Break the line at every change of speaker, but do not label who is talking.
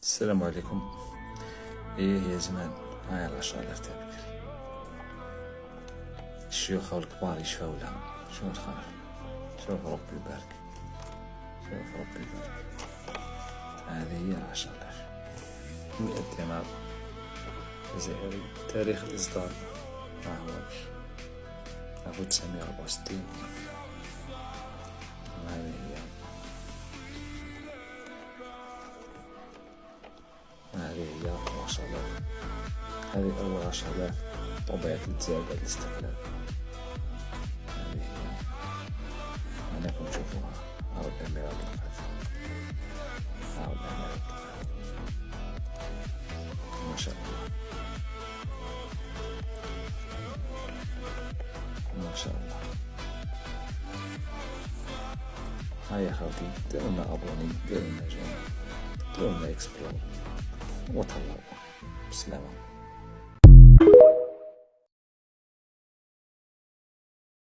السلام عليكم. ايه يا زمان، هاي 10,000 تابع. الشيوخ والكبار يشفاو لها. شوف الخير، شوف ربي يبارك، شوف ربي يبارك. هذه هي 10,000 100 دينار جزائري. تاريخ الإصدار ما هوش 1964. هذه هي هذه 10,000. هذه أول 10,000 طبيعة الجزائر بعد الاستقلال. هذه هي هناكم تشوفوها. هاو الأميرات الخلف، هاو الأميرات الخلف، ما شاء الله ما شاء الله. هيا خوتي، ديرونا أبوني، ديرونا جيم، ديرونا إكسبلور وطلعوا. بسلامة.